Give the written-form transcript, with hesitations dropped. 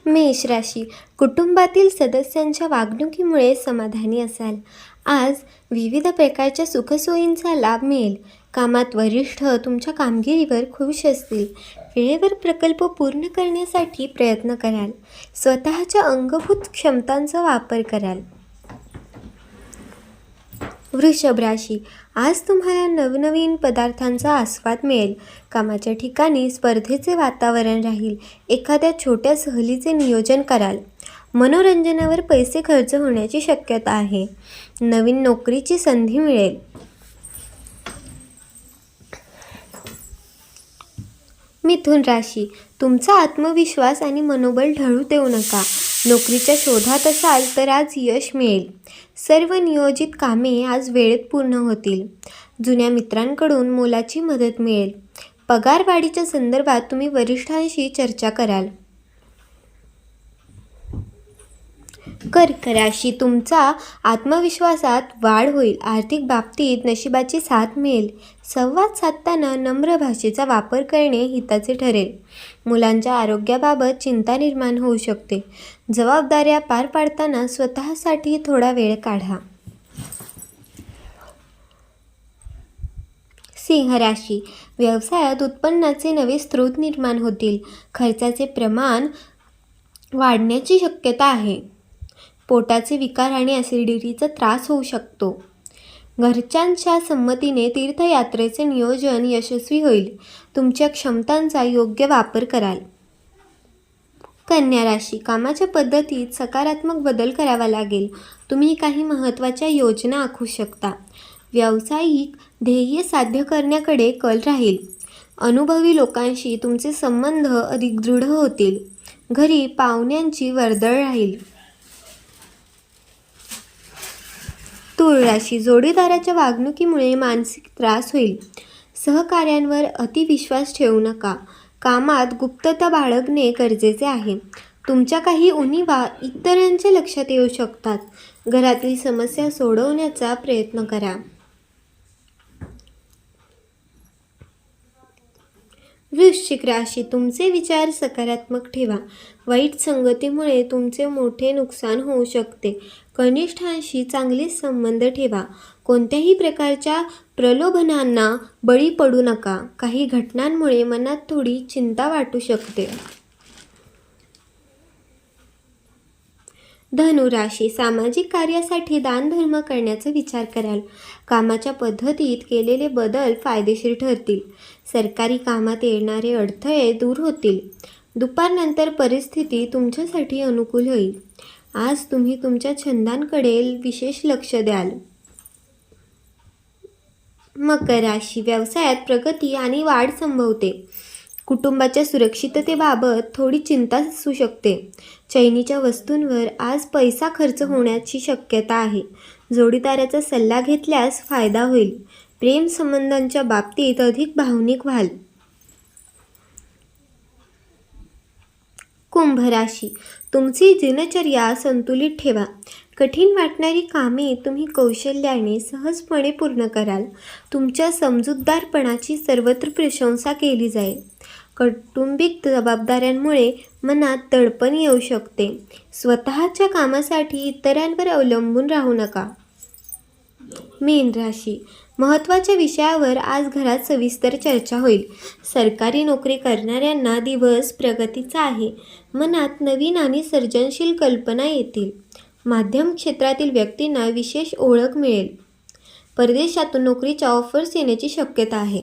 मेष राशी, कुटुंबातील सदस्यांच्या वागणुकीमुळे समाधानी असाल. आज विविध प्रकारच्या सुखसोयींचा लाभ मिळेल. कामात वरिष्ठ तुमच्या कामगिरीवर खुश असतील. वेळेवर प्रकल्प पूर्ण करण्यासाठी प्रयत्न कराल. स्वतःच्या अंगभूत क्षमतांचा वापर कराल. वृषभ राशी, आज तुम्हाला नवनवीन पदार्थांचा आस्वाद मिळेल. कामाच्या ठिकाणी स्पर्धेचे वातावरण राहील. एखाद्या छोट्या सहलीचे नियोजन कराल. मनोरंजनावर पैसे खर्च होण्याची शक्यता आहे. नवीन नोकरीची संधी मिळेल. मिथुन राशी, तुमचा आत्मविश्वास आणि मनोबल ढळू देऊ नका. नोकरीच्या शोधात असाल तर आज यश मिळेल. सर्व नियोजित कामे आज वेळेत पूर्ण होतील. जुन्या मित्रांकडून मोलाची मदत मिळेल. पगारवाढीच्या संदर्भात तुम्ही वरिष्ठांशी चर्चा कराल. कर्क राशी, तुमचा आत्मविश्वासात वाढ होईल. आर्थिक बाबतीत नशिबाची साथ मिळेल. संवाद साधताना नम्र भाषेचा वापर करणे हिताचे ठरेल. मुलांच्या आरोग्याबाबत चिंता निर्माण होऊ शकते. जबाबदाऱ्या पार पाडताना स्वतःसाठी थोडा वेळ काढा. सिंह राशी, व्यवसायात उत्पन्नाचे नवे स्रोत निर्माण होतील. खर्चाचे प्रमाण वाढण्याची शक्यता आहे. पोटाचे विकार आणि ॲसिडिटीचा त्रास होऊ शकतो. घरच्यांच्या संमतीने तीर्थयात्रेचे नियोजन यशस्वी होईल. तुमच्या क्षमतांचा योग्य वापर कराल. कन्या राशी, कामाच्या पद्धतीत सकारात्मक बदल करावा लागेल. तुम्ही काही महत्त्वाच्या योजना आखू शकता. व्यावसायिक ध्येय साध्य करण्याकडे कल राहील. अनुभवी लोकांशी तुमचे संबंध अधिक दृढ होतील. घरी पाहुण्यांची वर्दळ राहील. तूळ राशी, जोडीदाराच्या वागणुकीमुळे मानसिक त्रास होईल. सहकाऱ्यांवर अतिविश्वास ठेवू नका. कामात गुप्तता बाळगणे गरजेचे आहे. तुमच्या काही उणिवा इतरांच्या लक्षात येऊ शकतात. घरातील समस्या सोडवण्याचा प्रयत्न करा. वृश्चिक राशी, तुमचे विचार सकारात्मक ठेवा. वाईट संगतीमुळे तुमचे मोठे नुकसान होऊ शकते. कनिष्ठांशी चांगले संबंध ठेवा. कोणत्याही प्रकारच्या प्रलोभनांना बळी पडू नका. काही घटनांमुळे मनात थोडी चिंता वाटू शकते. धनु राशी, सामाजिक कार्यासाठी दानधर्म करण्याचा विचार कराल. कामाच्या पद्धतीत केलेले बदल फायदेशीर ठरतील. सरकारी कामात येणारे अडथळे दूर होतील. दुपारनंतर परिस्थिती तुमच्यासाठी अनुकूल होईल. आज तुम्ही तुमच्या छंदांकडे विशेष लक्ष द्याल. मकर राशी, व्यवसायात प्रगती आणि वाढ संभवते. कुटुंबाच्या सुरक्षिततेबाबत थोडी चिंता असू शकते. चैनीच्या वस्तूंवर आज पैसा खर्च होण्याची शक्यता आहे. जोडीदाराचा सल्ला घेतल्यास फायदा होईल. प्रेम संबंधांच्या बाबतीत अधिक भावनिक व्हाल. कुंभ राशी, तुमची दिनचर्या संतुलित ठेवा. कठीण वाटणारी कामे तुम्ही कौशल्याने सहजपणे पूर्ण कराल. तुमच्या समजूतदारपणाची सर्वत्र प्रशंसा केली जाईल. कौटुंबिक जबाबदाऱ्यांमुळे मनात दडपण येऊ शकते. स्वतःच्या कामासाठी इतरांवर अवलंबून राहू नका. मीन राशी, महत्त्वाच्या विषयावर आज घरात सविस्तर चर्चा होईल. सरकारी नोकरी करणाऱ्यांना दिवस प्रगतीचा आहे. मनात नवीन आणि सर्जनशील कल्पना येतील. माध्यम क्षेत्रातील व्यक्तींना विशेष ओळख मिळेल. परदेशातून नोकरीच्या ऑफर्स येण्याची शक्यता आहे.